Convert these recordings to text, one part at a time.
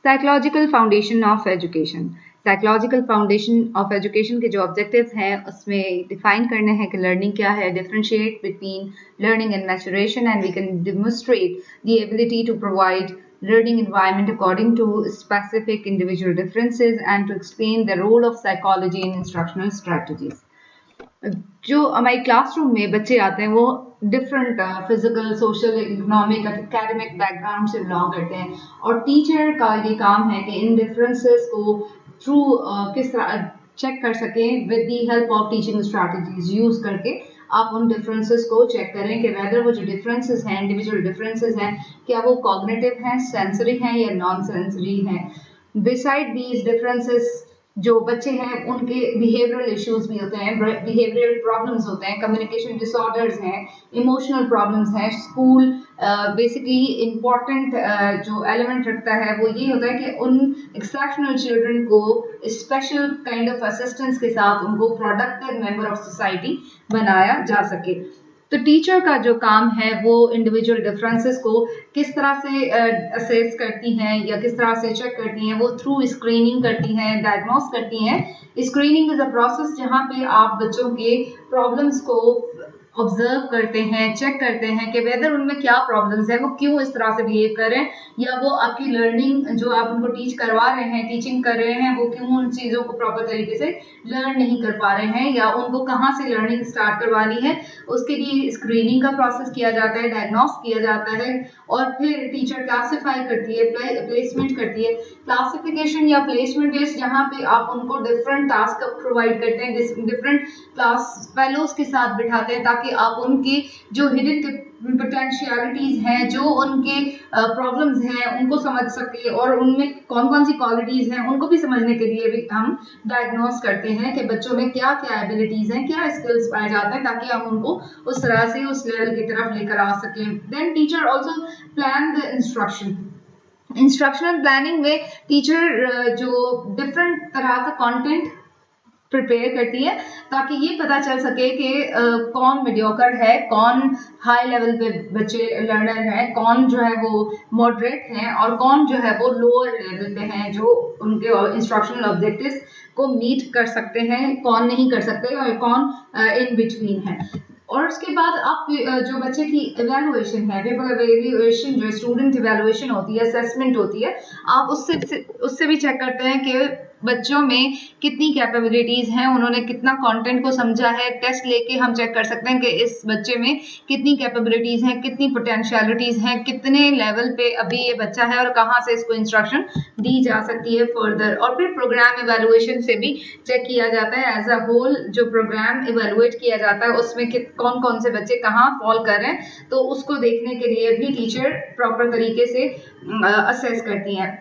Psychological foundation of education. Psychological foundation of education के जो objectives हैं उसमें डिफाइन करने हैं कि लर्निंग क्या है, differentiate between learning and maturation and we can demonstrate the ability to provide learning environment according to specific individual differences and to explain the role of psychology in instructional strategies। जो हमारी classroom में बच्चे आते हैं वो different physical, social, economic, academic background से belong करते हैं और टीचर का ये काम है कि इन डिफरेंसेस को थ्रू किस तरह चेक कर सकें with the help of teaching strategies use करके आप उन डिफरेंसेस को चेक करें कि वेदर वो जो डिफरेंसेस हैं, इंडिविजुअल डिफरेंसेस हैं, क्या वो कॉग्निटिव हैं, सेंसरी हैं या नॉन सेंसरी हैं। बिसाइड दीज डिफरेंसेस जो बच्चे हैं उनके बिहेवियरल इश्यूज भी होते हैं, बिहेवियरल प्रॉब्लम्स होते हैं, कम्युनिकेशन डिसऑर्डर्स हैं, इमोशनल प्रॉब्लम्स हैं। स्कूल बेसिकली इम्पॉर्टेंट जो एलिमेंट रखता है वो ये होता है कि उन एक्सेप्शनल चिल्ड्रन को स्पेशल काइंड ऑफ असिस्टेंस के साथ उनको प्रोडक्टिव मेंबर ऑफ सोसाइटी बनाया जा सके। तो टीचर का जो काम है वो इंडिविजुअल डिफरेंसेस को किस तरह से असेस करती हैं या किस तरह से चेक करती हैं, वो थ्रू स्क्रीनिंग करती हैं, डायग्नोस करती हैं। स्क्रीनिंग इज अ प्रोसेस जहाँ पे आप बच्चों के प्रॉब्लम्स को ऑब्जर्व करते हैं, चेक करते हैं कि वेदर उनमें क्या प्रॉब्लम्स है, वो क्यों इस तरह से बिहेव कर रहे हैं, या वो आपकी लर्निंग जो आप उनको टीच करवा रहे हैं, टीचिंग कर रहे हैं, वो क्यों उन चीज़ों को प्रॉपर तरीके से लर्न नहीं कर पा रहे हैं, या उनको कहाँ से लर्निंग स्टार्ट करवानी है। उसके लिए स्क्रीनिंग का प्रोसेस किया जाता है, डायग्नोस किया जाता है और फिर टीचर क्लासीफाई करती है, प्लेसमेंट करती है। क्लासिफिकेशन या प्लेसमेंट इज जहाँ पे आप उनको डिफरेंट टास्क प्रोवाइड करते हैं, डिफरेंट क्लास फेलोज के साथ बिठाते हैं ताकि आप उनकी जो हिडन पोटेंशियलिटीज हैं, जो उनके प्रॉब्लम्स हैं उनको समझ सके और उनमें कौन कौन सी क्वालिटीज हैं उनको भी समझने के लिए भी हम डायग्नोस करते हैं कि बच्चों में क्या क्या एबिलिटीज हैं, क्या स्किल्स पाए जाते हैं, ताकि हम उनको उस तरह से उस लेवल की तरफ लेकर आ सकें। Then teacher also plan the instruction. Instructional planning में टीचर जो डिफरेंट तरह का कंटेंट प्रिपेयर करती है ताकि ये पता चल सके कि कौन मीडियोकर है, कौन हाई लेवल पे बच्चे लर्नर हैं, कौन जो है वो मॉडरेट हैं और कौन जो है वो लोअर लेवल पे हैं जो उनके इंस्ट्रक्शनल ऑब्जेक्टिव्स को मीट कर सकते हैं, कौन नहीं कर सकते और कौन इन बिटवीन है। और उसके बाद आप जो बच्चे की इवैल्यूएशन है, पेपर इवैल्यूएशन जो स्टूडेंट इवैल्यूएशन होती है, असेसमेंट होती है, आप उससे भी चेक करते हैं कि बच्चों में कितनी कैपेबिलिटीज हैं, उन्होंने कितना कंटेंट को समझा है। टेस्ट लेके हम चेक कर सकते हैं कि इस बच्चे में कितनी कैपेबिलिटीज हैं, कितनी पोटेंशियलिटीज हैं, कितने लेवल पे अभी ये बच्चा है और कहाँ से इसको इंस्ट्रक्शन दी जा सकती है फर्दर। और फिर प्रोग्राम इवैल्यूएशन से भी चेक किया जाता है, एज अ होल जो प्रोग्राम इवैल्यूएट किया जाता है उसमें कौन कौन से बच्चे कहाँ फॉल कर रहे हैं, तो उसको देखने के लिए भी टीचर प्रॉपर तरीके से असेस करती हैं।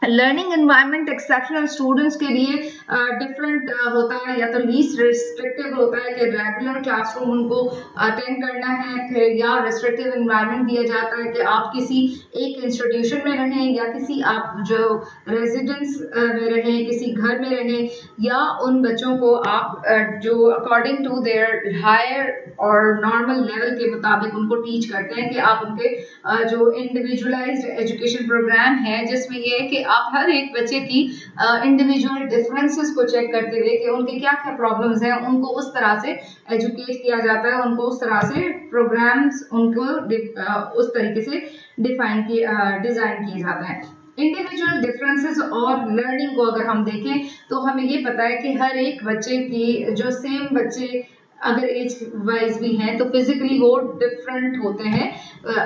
लर्निंग एनवायरनमेंट एक्सेप्शनल स्टूडेंट्स के लिए डिफरेंट होता है, या तो लीस्ट रिस्ट्रिक्टिव होता है कि रेगुलर क्लासरूम उनको अटेंड करना है, फिर या रिस्ट्रिक्टिव एनवायरनमेंट दिया जाता है कि आप किसी एक इंस्टीट्यूशन में रहें या किसी आप जो रेजिडेंस में रहें, किसी घर में रहें, या उन बच्चों को आप जो अकॉर्डिंग टू देयर हायर और नॉर्मल लेवल के मुताबिक उनको टीच करते हैं कि आप उनके जो इंडिविजुअलाइज्ड एजुकेशन प्रोग्राम है जिसमें ये है कि आप हर एक बच्चे की इंडिविजुअल डिफरेंसेस को चेक करते हुए कि उनके क्या क्या प्रॉब्लम्स हैं उनको उस तरह से एजुकेट किया जाता है, उनको उस तरह से प्रोग्राम्स उनको उस तरीके से डिजाइन किए जाते हैं। इंडिविजुअल डिफरेंसेस और लर्निंग को अगर हम देखें तो हमें ये पता है कि हर एक बच्चे की जो सेम बच्चे अगर एज वाइज भी हैं तो फिजिकली वो डिफरेंट होते हैं।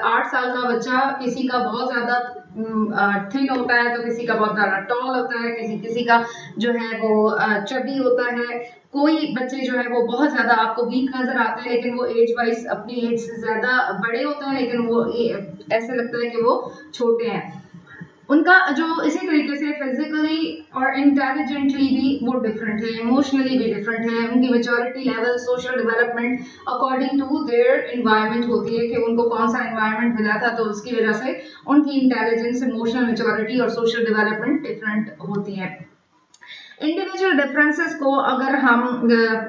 8 साल का बच्चा किसी का बहुत ज़्यादा थिन होता है तो किसी का बहुत ज़्यादा टॉल होता है, किसी का जो है वो चबी होता है। कोई बच्चे जो है वो बहुत ज़्यादा आपको वीक नज़र आते हैं लेकिन वो एज वाइज अपनी एज से ज़्यादा बड़े होते हैं, लेकिन वो ऐसे लगता है कि वो छोटे हैं। उनका जो इसी तरीके से फिजिकली और इंटेलिजेंटली भी वो डिफरेंट है, इमोशनली भी डिफरेंट है। उनकी maturity level, social development according to their environment होती है कि उनको कौन सा इन्वायरमेंट मिला था, तो उसकी वजह से उनकी इंटेलिजेंस, इमोशनल मेच्योरिटी और सोशल डेवलपमेंट डिफरेंट होती है। इंडिविजुअल डिफरेंसेस को अगर हम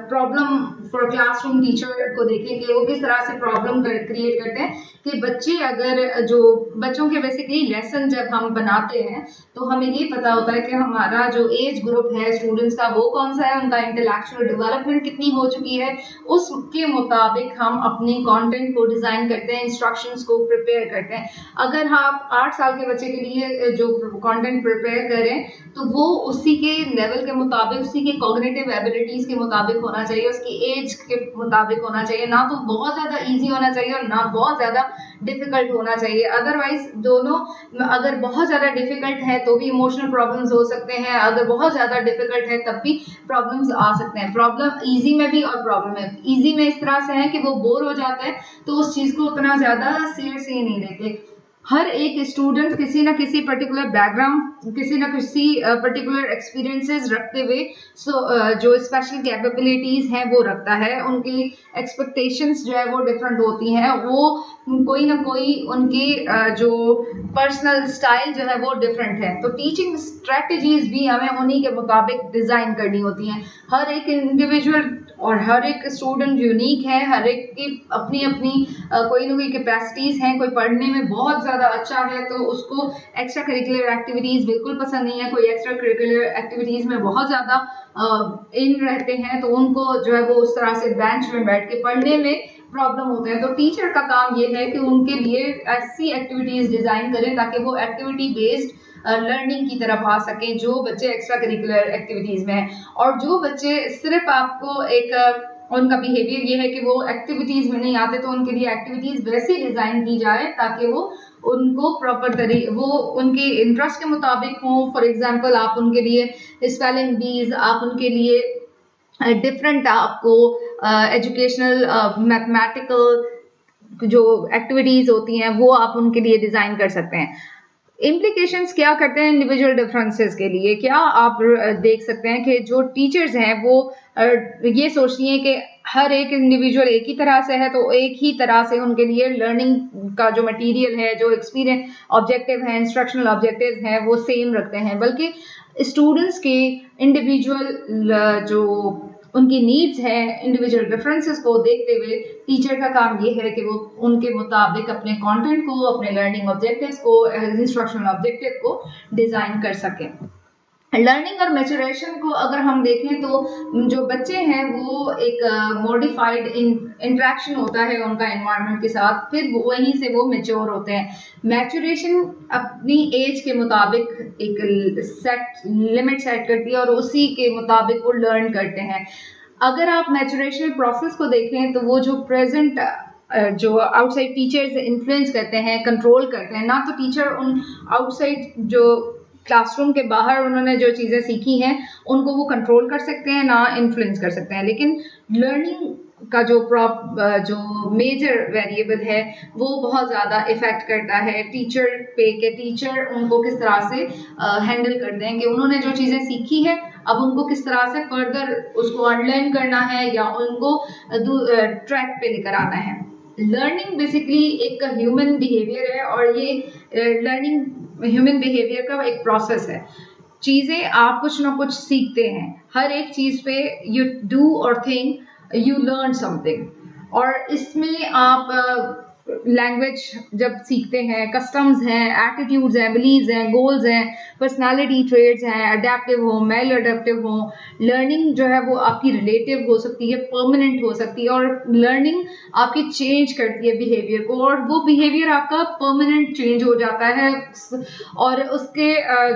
प्रॉब्लम फॉर क्लासरूम टीचर को देखें कि वो किस तरह से प्रॉब्लम क्रिएट करते हैं कि बच्चे अगर जो बच्चों के बेसिकली लेसन जब हम बनाते हैं तो हमें ये पता होता है कि हमारा जो एज ग्रुप है स्टूडेंट्स का वो कौन सा है, उनका इंटेलेक्चुअल डेवलपमेंट कितनी हो चुकी है, उसके मुताबिक हम अपनी कंटेंट को डिजाइन करते हैं, इंस्ट्रक्शंस को प्रिपेयर करते हैं। अगर आप 8 साल के बच्चे के लिए जो कंटेंट प्रिपेयर करें तो वो उसी के लेवल के मुताबिक, उसी के कॉग्निटिव एबिलिटीज के मुताबिक होना चाहिए, उसकी एज के मुताबिक होना चाहिए, ना तो बहुत ज्यादा इजी होना चाहिए और ना बहुत ज्यादा डिफिकल्ट होना चाहिए। अदरवाइज दोनों, अगर बहुत ज्यादा डिफिकल्ट है तो भी इमोशनल प्रॉब्लम्स हो सकते हैं, अगर बहुत ज्यादा डिफिकल्ट है तब भी प्रॉब्लम्स आ सकते हैं। प्रॉब्लम इजी में भी और प्रॉब्लम है इजी में इस तरह से है कि वो बोर हो जाते हैं तो उस चीज को उतना ज्यादा सीरियसली नहीं लेते। हर एक स्टूडेंट किसी ना किसी पर्टिकुलर बैकग्राउंड, किसी ना किसी पर्टिकुलर एक्सपीरियंसेस रखते हुए जो स्पेशल कैपेबिलिटीज हैं वो रखता है, उनकी एक्सपेक्टेशंस जो है वो डिफरेंट होती हैं, वो कोई ना कोई उनकी जो पर्सनल स्टाइल जो है वो डिफरेंट है। तो टीचिंग स्ट्रेटजीज भी हमें उन्हीं के मुताबिक डिजाइन करनी होती हैं। हर एक इंडिविजुअल और हर एक स्टूडेंट यूनिक है, हर एक की अपनी अपनी कोई ना कोई कैपेसिटीज हैं। कोई पढ़ने में बहुत ज़्यादा अच्छा है तो उसको एक्स्ट्रा करिकुलर एक्टिविटीज़ बिल्कुल पसंद नहीं है, कोई एक्स्ट्रा करिकुलर एक्टिविटीज़ में बहुत ज़्यादा इन रहते हैं तो उनको जो है वो उस तरह से बेंच में बैठ के पढ़ने में प्रॉब्लम होते हैं। तो टीचर का काम ये है कि उनके लिए ऐसी एक्टिविटीज़ डिज़ाइन करें ताकि वो एक्टिविटी बेस्ड लर्निंग की तरफ आ सकें जो बच्चे एक्स्ट्रा करिकुलर एक्टिविटीज़ में हैं। और जो बच्चे सिर्फ आपको एक उनका बिहेवियर ये है कि वो एक्टिविटीज़ में नहीं आते तो उनके लिए एक्टिविटीज़ वैसी डिज़ाइन की जाए ताकि वो उनको वो उनके इंटरेस्ट के मुताबिक हों। फॉर एग्जांपल आप उनके लिए स्पेलिंग बीज, आप उनके लिए डिफरेंट आपको एजुकेशनल मैथमेटिकल जो एक्टिविटीज़ होती हैं वो आप उनके लिए डिज़ाइन कर सकते हैं। इम्प्लीकेशंस क्या करते हैं इंडिविजुअल डिफरेंसेस के लिए? क्या आप देख सकते हैं कि जो टीचर्स हैं वो ये सोचती हैं कि हर एक इंडिविजुअल एक ही तरह से है तो एक ही तरह से उनके लिए लर्निंग का जो मटेरियल है, जो एक्सपीरियंस ऑब्जेक्टिव है, इंस्ट्रक्शनल ऑब्जेक्टिव्स हैं वो सेम रखते हैं, बल्कि स्टूडेंट्स के इंडिविजुअल जो उनकी नीड्स है, इंडिविजुअल डिफरेंसेस को देखते हुए टीचर का काम ये है कि वो उनके मुताबिक अपने कंटेंट को, अपने लर्निंग ऑब्जेक्टिव्स को, इंस्ट्रक्शनल ऑब्जेक्टिव को डिजाइन कर सकें। लर्निंग और मैच्योरेशन को अगर हम देखें तो जो बच्चे हैं वो एक मॉडिफाइड इंटरेक्शन होता है उनका एनवायरनमेंट के साथ, फिर वहीं से वो मैच्योर होते हैं। मैच्योरेशन अपनी एज के मुताबिक एक सेट लिमिट सेट करती है और उसी के मुताबिक वो लर्न करते हैं। अगर आप मैच्योरेशन प्रोसेस को देखें तो वो जो प्रेजेंट जो आउटसाइड टीचर्स इन्फ्लुएंस करते हैं, कंट्रोल करते हैं, ना तो टीचर उन आउटसाइड जो क्लासरूम के बाहर उन्होंने जो चीज़ें सीखी हैं उनको वो कंट्रोल कर सकते हैं, ना इन्फ्लुएंस कर सकते हैं। लेकिन लर्निंग का जो मेजर वेरिएबल है वो बहुत ज़्यादा इफेक्ट करता है टीचर पे, के टीचर उनको किस तरह से हैंडल करते हैं कि उन्होंने जो चीज़ें सीखी है अब उनको किस तरह से फर्दर उसको अनलर्न करना है या उनको ट्रैक पे लेकर आना है। लर्निंग बेसिकली एक ह्यूमन बिहेवियर है और ये लर्निंग ह्यूमन बिहेवियर का एक प्रोसेस है। चीज़ें आप कुछ ना कुछ सीखते हैं, हर एक चीज़ पे यू डू और थिंक यू लर्न समथिंग। और इसमें आप लैंग्वेज जब सीखते हैं, कस्टम्स हैं, एटीट्यूड्स हैं, बिलीव्स हैं, गोल्स हैं, पर्सनालिटी ट्रेड्स हैं, अडेप्टिव हो, मेल अडेप्टिव हो। लर्निंग जो है वो आपकी रिलेटिव हो सकती है, परमानेंट हो सकती है, और लर्निंग आपकी चेंज करती है बिहेवियर को और वो बिहेवियर आपका परमानेंट चेंज हो जाता है। और उसके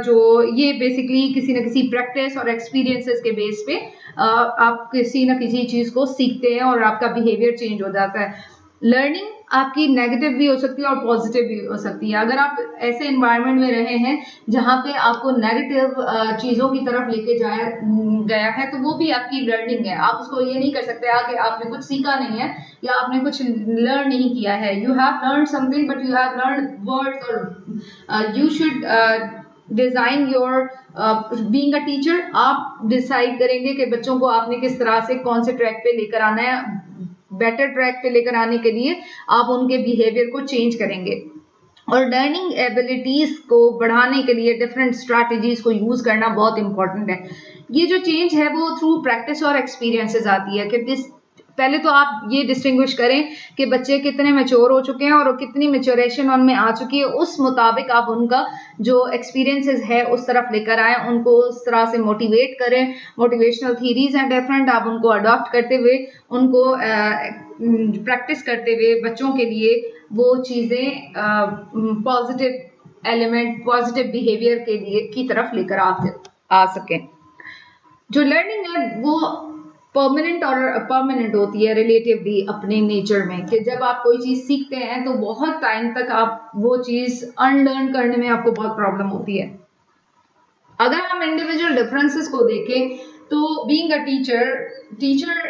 जो ये बेसिकली किसी न किसी प्रैक्टिस और एक्सपीरियंसेस के बेस पे आप किसी न किसी चीज़ को सीखते हैं और आपका बिहेवियर चेंज हो जाता है। लर्निंग आपकी नेगेटिव भी हो सकती है और पॉजिटिव भी हो सकती है। अगर आप ऐसे एनवायरनमेंट में रहे हैं जहाँ पे आपको नेगेटिव चीज़ों की तरफ लेके जाया गया है तो वो भी आपकी लर्निंग है। आप उसको ये नहीं कर सकते कि आपने कुछ सीखा नहीं है या आपने कुछ लर्न नहीं किया है। You have learn something but you have learn words, और you should design your being a teacher. आप डिसाइड करेंगे कि बच्चों को आपने किस तरह से कौन से ट्रैक पे लेकर आना है। बेटर ट्रैक पे लेकर आने के लिए आप उनके बिहेवियर को चेंज करेंगे। और लर्निंग एबिलिटीज को बढ़ाने के लिए डिफरेंट स्ट्रैटेजीज को यूज करना बहुत इंपॉर्टेंट है। ये जो चेंज है वो थ्रू प्रैक्टिस और एक्सपीरियंसेस आती है कि पहले तो आप ये डिस्टिंग्विश करें कि बच्चे कितने मैच्योर हो चुके हैं और कितनी मैच्योरेशन उनमें आ चुकी है, उस मुताबिक आप उनका जो एक्सपीरियंसेस है उस तरफ लेकर आए, उनको उस तरह से मोटिवेट करें। मोटिवेशनल थीरीज हैं डिफरेंट, आप उनको अडॉप्ट करते हुए, उनको प्रैक्टिस करते हुए बच्चों के लिए वो चीज़ें पॉजिटिव एलिमेंट, पॉजिटिव बिहेवियर के लिए की तरफ लेकर आ सकें। जो लर्निंग है वो परमानेंट होती है रिलेटिवली अपने नेचर में, कि जब आप कोई चीज़ सीखते हैं तो बहुत टाइम तक आप वो चीज़ अनलर्न करने में आपको बहुत प्रॉब्लम होती है। अगर हम इंडिविजुअल डिफरेंसेस को देखें तो बीइंग अ टीचर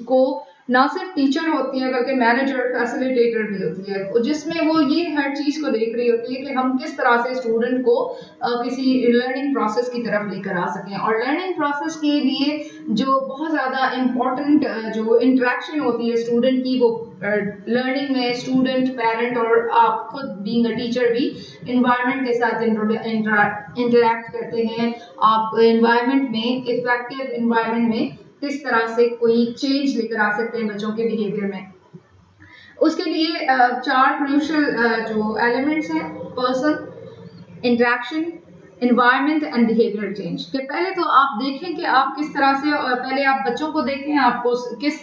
को ना सिर्फ टीचर होती है बल्कि मैनेजर, फैसिलिटेटर भी होती है, जिसमें वो ये हर चीज को देख रही होती है कि हम किस तरह से स्टूडेंट को किसी लर्निंग प्रोसेस की तरफ लेकर आ सकें। और लर्निंग प्रोसेस के लिए जो बहुत ज़्यादा इम्पोर्टेंट जो इंटरेक्शन होती है स्टूडेंट की, वो लर्निंग में स्टूडेंट, पेरेंट और आप खुद बीइंग अ टीचर भी इन्वायरमेंट के साथ इंटरैक्ट करते हैं। आप इन्वायरमेंट में, इफेक्टिव इन्वायरमेंट में किस तरह से कोई चेंज लेकर आ सकते हैं बच्चों के बिहेवियर में। उसके लिए 4 क्रूशियल जो एलिमेंट्स हैं: person, interaction, environment and behaviour change. कि पहले तो आप देखें कि आप किस तरह से, पहले आप बच्चों को देखें आपको किस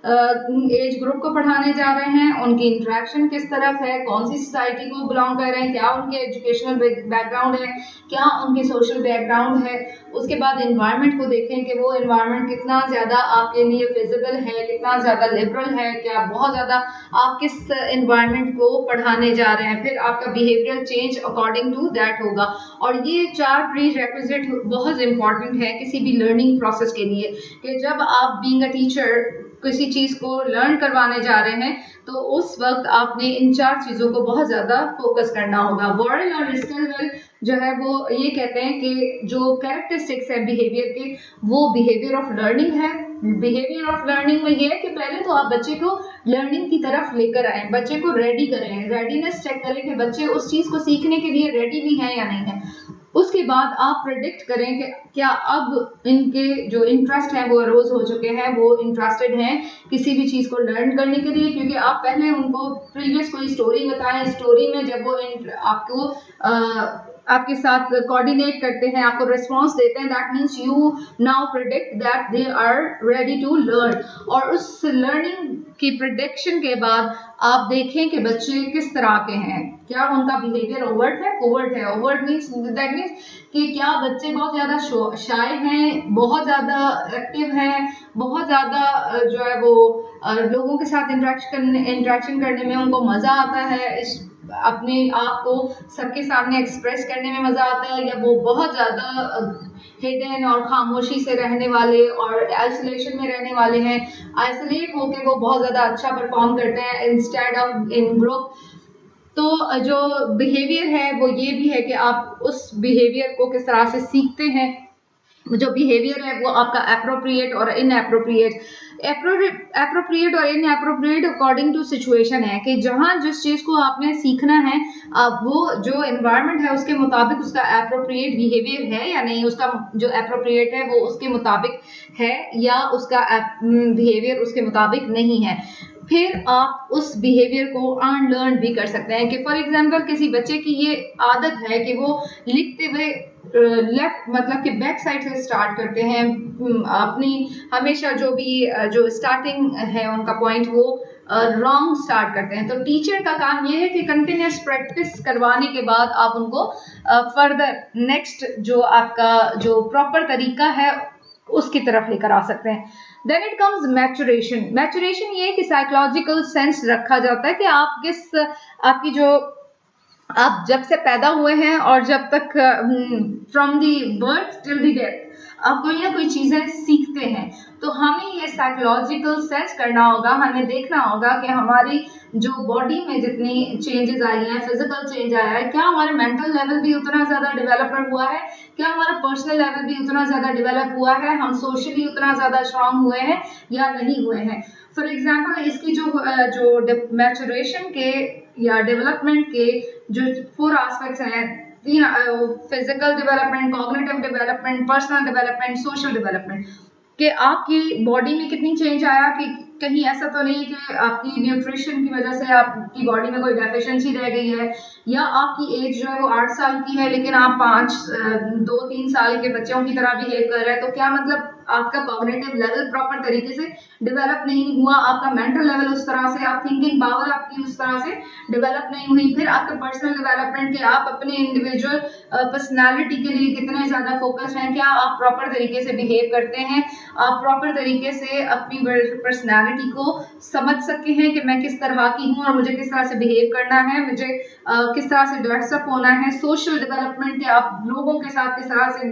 एज ग्रुप को पढ़ाने जा रहे हैं, उनकी इंटरेक्शन किस तरफ है, कौन सी सोसाइटी को बिलोंग कर रहे हैं, क्या उनके एजुकेशनल बैकग्राउंड है, क्या उनके सोशल बैकग्राउंड है। उसके बाद इन्वायरमेंट को देखें कि वो इन्वायरमेंट कितना ज़्यादा आपके लिए फिजिबल है, कितना ज़्यादा लिबरल है, क्या बहुत ज़्यादा आप किस इन्वायरमेंट को पढ़ाने जा रहे हैं। फिर आपका behaviour change according to that होगा। और ये 4 प्री रेक्विजिट बहुत इंपॉर्टेंट है किसी भी लर्निंग प्रोसेस के लिए, कि जब आप बीइंग अ टीचर किसी चीज़ को लर्न करवाने जा रहे हैं तो उस वक्त आपने इन 4 चीज़ों को बहुत ज़्यादा फोकस करना होगा। वॉरेल और स्टिलवेल जो है वो ये कहते हैं कि जो कैरेक्टरिस्टिक्स है बिहेवियर के, वो बिहेवियर ऑफ लर्निंग है। बिहेवियर ऑफ लर्निंग में ये है कि पहले तो आप बच्चे को लर्निंग की तरफ लेकर आए, बच्चे को रेडी करें, रेडीनेस चेक करें कि बच्चे उस चीज़ को सीखने के लिए रेडी भी हैं या नहीं है। उसके बाद आप प्रेडिक्ट करें कि क्या अब इनके जो इंटरेस्ट है वो अरोज हो चुके हैं, वो इंटरेस्टेड हैं किसी भी चीज़ को लर्न करने के लिए। क्योंकि आप पहले उनको प्रीवियस कोई स्टोरी बताएं, स्टोरी में जब वो आपको आपके साथ कोऑर्डिनेट करते हैं, आपको रिस्पॉन्स देते हैं, that means you now predict that they are ready to learn. और उस लर्निंग की प्रिडिक्शन के बाद आप देखें कि बच्चे किस तरह के हैं, क्या उनका बिहेवियर ओवर्ट है, कोवर्ट है। ओवर्ट मीन्स दैट मीन्स कि क्या बच्चे बहुत ज़्यादा शाय हैं, बहुत ज़्यादा एक्टिव हैं, बहुत ज़्यादा जो है वो लोगों के साथ इंटरेक्शन करने में उनको मज़ा आता है, अपने आप को सबके सामने एक्सप्रेस करने में मज़ा आता है, या वो बहुत ज़्यादा हिडन और खामोशी से रहने वाले और आइसोलेशन में रहने वाले हैं, आइसोलेट होकर वो बहुत ज़्यादा अच्छा परफॉर्म करते हैं इंस्टेड ऑफ इन ग्रुप। तो जो बिहेवियर है वो ये भी है कि आप उस बिहेवियर को किस तरह से सीखते हैं। जो बिहेवियर है वो आपका एप्रोप्रिएट और इनएप्रोप्रिएट, एप्रोप्रिएट और इनएप्रोप्रिएट अकॉर्डिंग टू सिचुएशन है, कि जहाँ जिस चीज़ को आपने सीखना है वो जो एनवायरनमेंट है उसके मुताबिक उसका एप्रोप्रिएट बिहेवियर है या नहीं, उसका जो एप्रोप्रिएट है वो उसके मुताबिक है या उसका बिहेवियर उसके मुताबिक नहीं है। फिर आप उस बिहेवियर को अनलर्न भी कर सकते हैं। कि फॉर एग्जांपल किसी बच्चे की ये आदत है कि वो लिखते हुए लेफ्ट मतलब कि बैक साइड से स्टार्ट करते हैं, अपनी हमेशा जो भी जो स्टार्टिंग है उनका पॉइंट वो रॉन्ग स्टार्ट करते हैं। तो टीचर का काम ये है कि कंटिन्यूस प्रैक्टिस करवाने के बाद आप उनको फर्दर नेक्स्ट जो आपका जो प्रॉपर तरीका है उसकी तरफ लेकर आ सकते हैं। Then it comes maturation. Maturation ये कि साइकोलॉजिकल सेंस रखा जाता है कि आप किस आपकी जो आप जब से पैदा हुए हैं और जब तक from the birth till the death आप कोई ना कोई चीज़ें सीखते हैं। तो हमें ये साइकोलॉजिकल सेंस करना होगा, हमें देखना होगा कि हमारी जो बॉडी में जितनी चेंजेस आई हैं, फिजिकल चेंज आया है, क्या हमारे मेंटल लेवल भी उतना ज़्यादा डेवलपमेंट हुआ है, क्या हमारा पर्सनल लेवल भी उतना ज़्यादा डेवलप हुआ है, हम सोशली उतना ज़्यादा स्ट्रांग हुए हैं या नहीं हुए हैं। फॉर एग्जाम्पल इसकी जो मैचुरेशन के या डेवलपमेंट के जो 4 एस्पेक्ट्स हैं, तीन, physical development, cognitive development, personal development, social development, कि आपकी बॉडी में कितनी चेंज आया, कि कहीं ऐसा तो नहीं कि आपकी न्यूट्रिशन की वजह से आपकी बॉडी में कोई डेफिशिएंसी रह गई है, या आपकी एज जो है वो 8 साल की है लेकिन आप 2-3 साल के बच्चों की तरह बिहेव कर रहे हैं, तो क्या मतलब आपका कॉग्निटिव लेवल प्रॉपर तरीके से डेवलप नहीं हुआ, आपका मेंटल लेवल उस तरह से, आप थिंकिंग पावर आपकी उस तरह से डेवलप नहीं हुई। फिर आपका पर्सनल डेवलपमेंट, कि आप अपने इंडिविजुअल पर्सनालिटी के लिए कितने ज़्यादा फोकस हैं, क्या आप प्रॉपर तरीके से बिहेव करते हैं, आप प्रॉपर तरीके से अपनी पर्सनालिटी को समझ सकते हैं कि मैं किस तरह की हूँ और मुझे किस तरह से बिहेव करना है, मुझे किस तरह से ड्रेसअप होना है। सोशल डेवलपमेंट, कि आप लोगों के साथ किस तरह से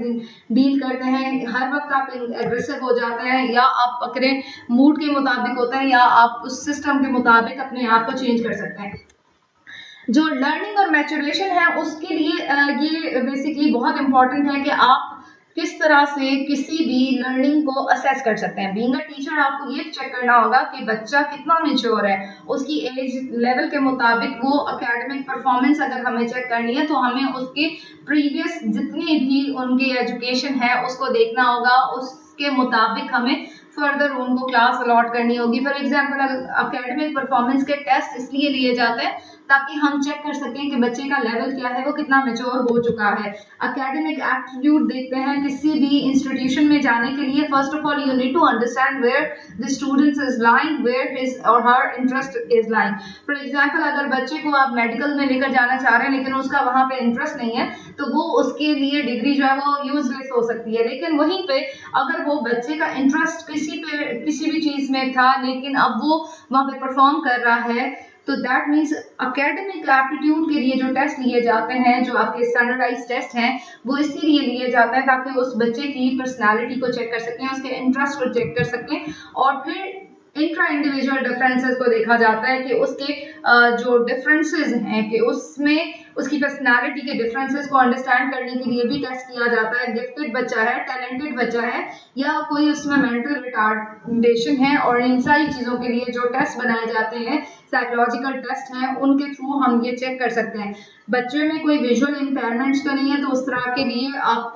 डील करते हैं, हर वक्त आप एग्रेसिव हो जाते हैं या आप अपने मूड के मुताबिक होते हैं, या आप उस सिस्टम के मुताबिक अपने आप को चेंज कर सकते हैं। जो लर्निंग और मैचुरेशन है उसके लिए ये बेसिकली बहुत इंपॉर्टेंट है कि आप किस तरह से किसी भी लर्निंग को असेस कर सकते हैं। बीइंग अ टीचर आपको ये चेक करना होगा कि बच्चा कितना मैच्योर है, उसकी एज लेवल के मुताबिक वो एकेडमिक परफॉर्मेंस अगर हमें चेक करनी है तो हमें उसके प्रीवियस जितनी भी उनकी एजुकेशन है उसको देखना होगा, उसके मुताबिक हमें फर्दर उनको क्लास अलॉट करनी होगी। फॉर एग्जाम्पल एकेडमिक परफॉर्मेंस के टेस्ट इसलिए लिए जाते हैं ताकि हम चेक कर सकें कि बच्चे का लेवल क्या है, वो कितना मैच्योर हो चुका है। एकेडमिक एप्टीट्यूड देखते हैं किसी भी इंस्टीट्यूशन में जाने के लिए। First of all you need to understand where the student is lying, where his or her interest is lying. For example अगर बच्चे को आप मेडिकल में लेकर जाना चाह रहे हैं लेकिन उसका वहाँ पे इंटरेस्ट नहीं है तो वो उसके लिए डिग्री जो है वो यूजलेस हो सकती है। लेकिन वहीं पे अगर वो बच्चे का इंटरेस्ट किसी भी चीज में था लेकिन अब वो वहाँ पे परफॉर्म कर रहा है, तो दैट मीन्स एकेडमिक एप्टीट्यूड के लिए जो टेस्ट लिए जाते हैं, जो आपके स्टैंडर्डाइज टेस्ट हैं, वो इसीलिए लिए जाते हैं ताकि उस बच्चे की पर्सनालिटी को चेक कर सकें, उसके इंटरेस्ट को चेक कर सकें, और फिर इंट्रा इंडिविजुअल डिफरेंसेस को देखा जाता है कि उसके जो डिफरेंसेस हैं कि उसमें उसकी पर्सनालिटी के डिफरेंसेस को अंडरस्टैंड करने के लिए भी टेस्ट किया जाता है। गिफ्टेड बच्चा है, टैलेंटेड बच्चा है, या कोई उसमें मेंटल रिटार्डेशन है, और इन सारी चीज़ों के लिए जो टेस्ट बनाए जाते हैं, साइकोलॉजिकल टेस्ट हैं, उनके थ्रू हम ये चेक कर सकते हैं। बच्चे में कोई विजुअल इम्पेयरमेंट्स तो नहीं है तो उस तरह के लिए आप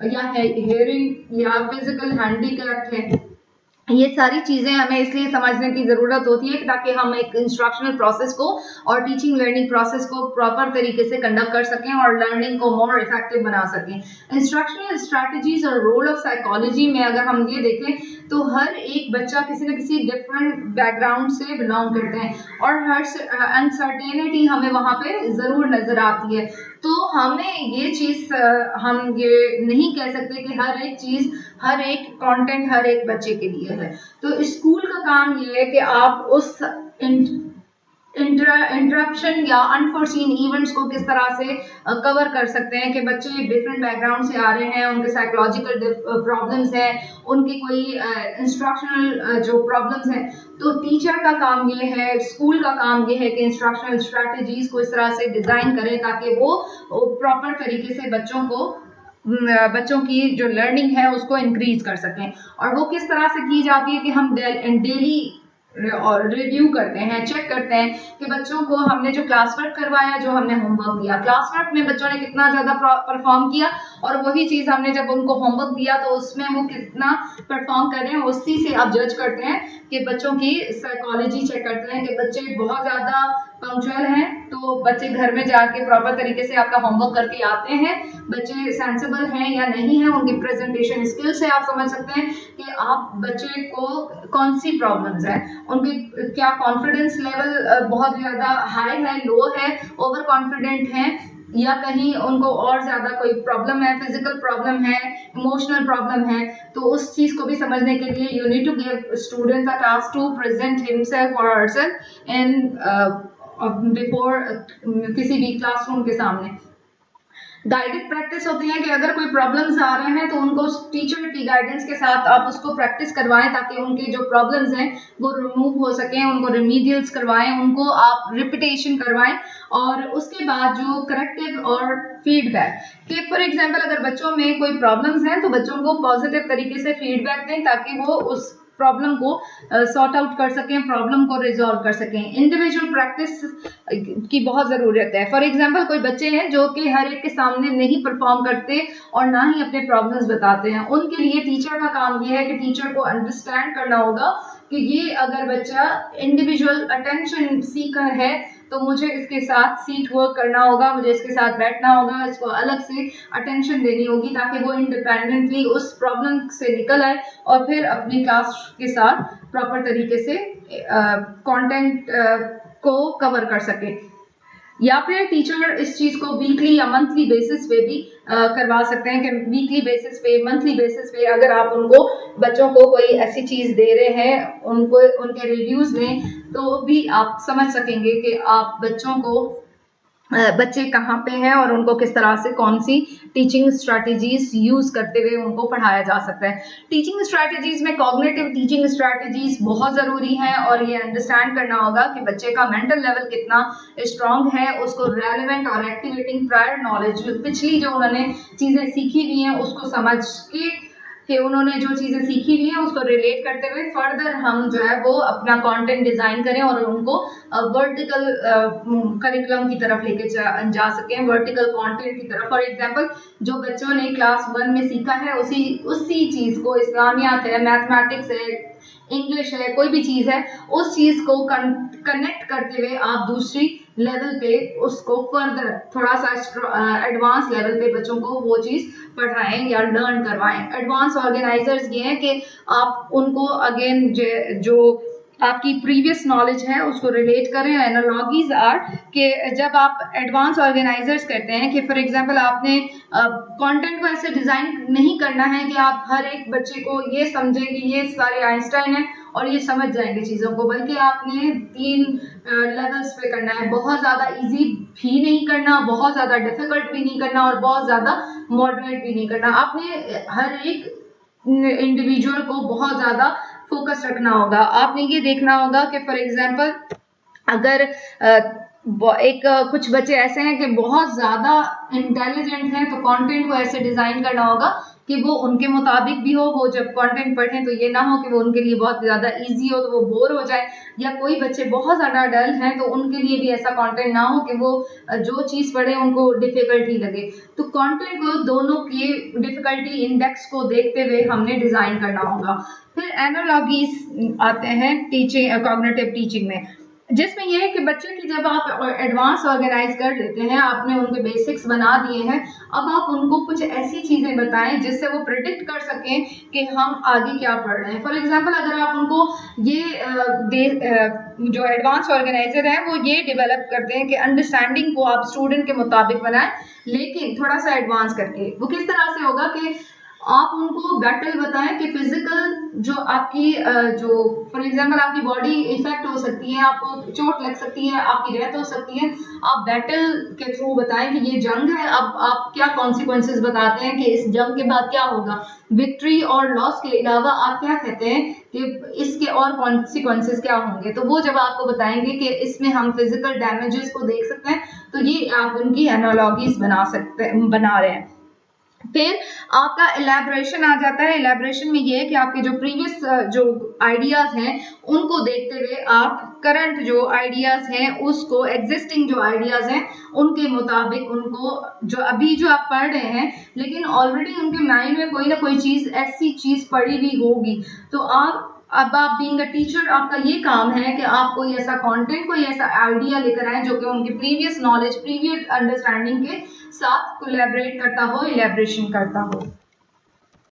या हेयरिंग या फिजिकल हैंडीकैप है, ये सारी चीज़ें हमें इसलिए समझने की ज़रूरत होती है ताकि हम एक इंस्ट्रक्शनल प्रोसेस को और टीचिंग लर्निंग प्रोसेस को प्रॉपर तरीके से कंडक्ट कर सकें और लर्निंग को मोर इफेक्टिव बना सकें। इंस्ट्रक्शनल स्ट्रैटेजीज और रोल ऑफ साइकोलॉजी में अगर हम ये देखें तो हर एक बच्चा किसी न किसी डिफरेंट बैकग्राउंड से बिलोंग करते हैं और हर अनसर्टेनिटी हमें वहाँ पे ज़रूर नज़र आती है। तो हमें ये चीज़ हम ये नहीं कह सकते कि हर एक चीज़, हर एक कंटेंट हर एक बच्चे के लिए है। तो स्कूल का काम ये है कि आप उस इंटरप्शन या अनफोर्सीन इवेंट्स को किस तरह से कवर कर सकते हैं कि बच्चे डिफरेंट बैकग्राउंड से आ रहे हैं, उनके साइकोलॉजिकल प्रॉब्लम्स हैं, उनकी कोई इंस्ट्रक्शनल जो प्रॉब्लम्स हैं, तो टीचर का काम ये है, स्कूल का काम ये है कि इंस्ट्रक्शनल स्ट्रैटेजीज को इस तरह से डिज़ाइन करें ताकि वो प्रॉपर तरीके से बच्चों की जो लर्निंग है उसको इंक्रीज कर सकें। और वो किस तरह से की जाती है कि हम डेली और रिव्यू करते हैं, चेक करते हैं कि बच्चों को हमने जो क्लास वर्क करवाया, जो हमने होमवर्क दिया, क्लास वर्क में बच्चों ने कितना ज़्यादा परफॉर्म किया, और वही चीज़ हमने जब उनको होमवर्क दिया तो उसमें वो कितना परफॉर्म कर रहे हैं, उसी से आप जज करते हैं कि बच्चों की साइकोलॉजी चेक करते हैं कि बच्चे बहुत ज़्यादा पंक्चुअल हैं तो बच्चे घर में जाके प्रॉपर तरीके से आपका होमवर्क करके आते हैं, बच्चे सेंसिबल हैं या नहीं है, उनकी प्रेजेंटेशन स्किल से आप समझ सकते हैं कि आप बच्चे को कौन सी प्रॉब्लम्स है, उनकी क्या कॉन्फिडेंस लेवल बहुत ज़्यादा हाई है, लो है, ओवर कॉन्फिडेंट है, या कहीं उनको और ज़्यादा कोई प्रॉब्लम है, फिजिकल प्रॉब्लम है, इमोशनल प्रॉब्लम है। तो उस चीज़ को भी समझने के लिए you need to give student a task to present himself और हरसेल्फ इन बिफोर किसी भी क्लासरूम के सामने। गाइडेड प्रैक्टिस होती है कि अगर कोई प्रॉब्लम्स आ रहे हैं तो उनको टीचर की गाइडेंस के साथ आप उसको प्रैक्टिस करवाएं ताकि उनके जो प्रॉब्लम्स हैं वो रिमूव हो सकें, उनको रिमीडियल्स करवाएं, उनको आप रिपीटेशन करवाएं, और उसके बाद जो करेक्टिव और फीडबैक कि फॉर एग्जांपल अगर बच्चों में कोई प्रॉब्लम्स हैं तो बच्चों को पॉजिटिव तरीके से फीडबैक दें ताकि वो उस प्रॉब्लम को सॉर्ट आउट कर सकें, प्रॉब्लम को रिजॉल्व कर सकें। इंडिविजुअल प्रैक्टिस की बहुत ज़रूरत है। फॉर एग्जांपल कोई बच्चे हैं जो कि हर एक के सामने नहीं परफॉर्म करते और ना ही अपने प्रॉब्लम्स बताते हैं, उनके लिए टीचर का काम ये है कि टीचर को अंडरस्टैंड करना होगा कि ये अगर बच्चा इंडिविजुअल अटेंशन सीकर है तो मुझे इसके साथ सीट वर्क करना होगा, मुझे इसके साथ बैठना होगा, इसको अलग से अटेंशन देनी होगी ताकि वो इंडिपेंडेंटली उस प्रॉब्लम से निकल आए और फिर अपनी क्लास के साथ प्रॉपर तरीके से कंटेंट को कवर कर सके। या फिर टीचर इस चीज को वीकली या मंथली बेसिस पे भी करवा सकते हैं कि वीकली बेसिस पे, मंथली बेसिस पे अगर आप उनको बच्चों को कोई ऐसी चीज दे रहे हैं, उनको उनके रिव्यूज लें, तो भी आप समझ सकेंगे कि आप बच्चों को बच्चे कहाँ पे हैं और उनको किस तरह से कौन सी टीचिंग स्ट्रैटेजीज यूज करते हुए उनको पढ़ाया जा सकता है। टीचिंग स्ट्रैटेजीज में कॉग्निटिव टीचिंग स्ट्रैटेजीज बहुत ज़रूरी हैं और ये अंडरस्टैंड करना होगा कि बच्चे का मेंटल लेवल कितना स्ट्रांग है, उसको रेलेवेंट और एक्टिवेटिंग प्रायर नॉलेज, पिछली जो उन्होंने चीज़ें सीखी हुई हैं उसको समझ के उन्होंने जो चीज़ें सीखी हुई हैं उसको रिलेट करते हुए फर्दर हम जो है वो अपना कंटेंट डिज़ाइन करें और उनको वर्टिकल करिकुलम की तरफ लेके जा सकें, वर्टिकल कंटेंट की तरफ। फॉर एग्जांपल जो बच्चों ने क्लास 1 में सीखा है उसी चीज़ को, इस्लामियात है, मैथमेटिक्स है, इंग्लिश है, कोई भी चीज़ है, उस चीज़ को कनेक्ट करते हुए आप दूसरी लेवल पे उसको फर्दर थोड़ा सा एडवांस लेवल पे बच्चों को वो चीज़ पढ़ाएं या लर्न करवाएं। एडवांस ऑर्गेनाइजर्स ये हैं कि आप उनको अगेन जो आपकी प्रीवियस नॉलेज है उसको रिलेट करें। एनालॉजीज आर कि जब आप एडवांस ऑर्गेनाइजर्स कहते हैं कि फॉर एग्जांपल आपने कंटेंट को ऐसे डिज़ाइन नहीं करना है कि आप हर एक बच्चे को ये समझें कि ये सारे आइंस्टाइन हैं और ये समझ जाएंगे चीज़ों को, बल्कि आपने 3 लेवल्स पे करना है। बहुत ज़्यादा इजी भी नहीं करना, बहुत ज़्यादा डिफिकल्ट भी नहीं करना और बहुत ज़्यादा मॉडरेट भी नहीं करना। आपने हर एक इंडिविजुअल को बहुत ज़्यादा फोकस रखना होगा। आपने ये देखना होगा कि फॉर एग्जांपल अगर कुछ बच्चे ऐसे हैं कि बहुत ज़्यादा इंटेलिजेंट हैं तो कंटेंट को ऐसे डिज़ाइन करना होगा कि वो उनके मुताबिक भी हो। वो जब कंटेंट पढ़ें तो ये ना हो कि वो उनके लिए बहुत ज़्यादा इजी हो तो वो बोर हो जाए, या कोई बच्चे बहुत ज़्यादा डल हैं तो उनके लिए भी ऐसा कंटेंट ना हो कि वो जो चीज़ पढ़े उनको डिफ़िकल्ट ही लगे। तो कंटेंट को दोनों की डिफ़िकल्टी इंडेक्स को देखते हुए हमने डिज़ाइन करना होगा। फिर एनालॉजीज आते हैं टीचिंग, कॉग्निटिव टीचिंग में, जिसमें यह है कि बच्चे की जब आप एडवांस ऑर्गेनाइज कर देते हैं, आपने उनके बेसिक्स बना दिए हैं, अब आप उनको कुछ ऐसी चीज़ें बताएं जिससे वो प्रेडिक्ट कर सकें कि हम आगे क्या पढ़ रहे हैं। फॉर एग्जांपल अगर आप उनको जो एडवांस ऑर्गेनाइजर है वो ये डेवलप करते हैं कि अंडरस्टैंडिंग को आप स्टूडेंट के मुताबिक बनाएं, लेकिन थोड़ा सा एडवांस करके। वो किस तरह से होगा कि आप उनको बैटल बताएं कि फिजिकल जो आपकी जो फॉर एग्जांपल आपकी बॉडी इफेक्ट हो सकती है, आपको चोट लग सकती है, आपकी डेथ हो सकती है, आप बैटल के थ्रू बताएं कि ये जंग है। अब आप क्या कॉन्सिक्वेंसेस बताते हैं कि इस जंग के बाद क्या होगा, विक्ट्री और लॉस के अलावा आप क्या कहते हैं कि इसके और कॉन्सिक्वेंसेस क्या होंगे। तो वो जब आपको बताएंगे कि इसमें हम फिजिकल डैमेजेस को देख सकते हैं, तो ये आप उनकी एनालॉजीज बना रहे हैं। फिर आपका इलेबोरेशन आ जाता है। इलेबोरेशन में ये है कि आपके जो प्रीवियस जो आइडियाज हैं उनको देखते हुए आप करंट जो आइडियाज हैं उसको, एग्जिस्टिंग जो आइडियाज हैं उनके मुताबिक उनको, जो अभी जो आप पढ़ रहे हैं लेकिन ऑलरेडी उनके माइंड में कोई ना कोई चीज़, ऐसी चीज़ पड़ी हुई होगी, तो अब आप बीइंग अ टीचर आपका ये काम है कि आप कोई ऐसा कंटेंट, कोई ऐसा आइडिया लेकर आए जो कि उनकी प्रीवियस नॉलेज, प्रीवियस अंडरस्टैंडिंग के साथ कोलैबोरेट करता हो, इलेबोरेशन करता हो।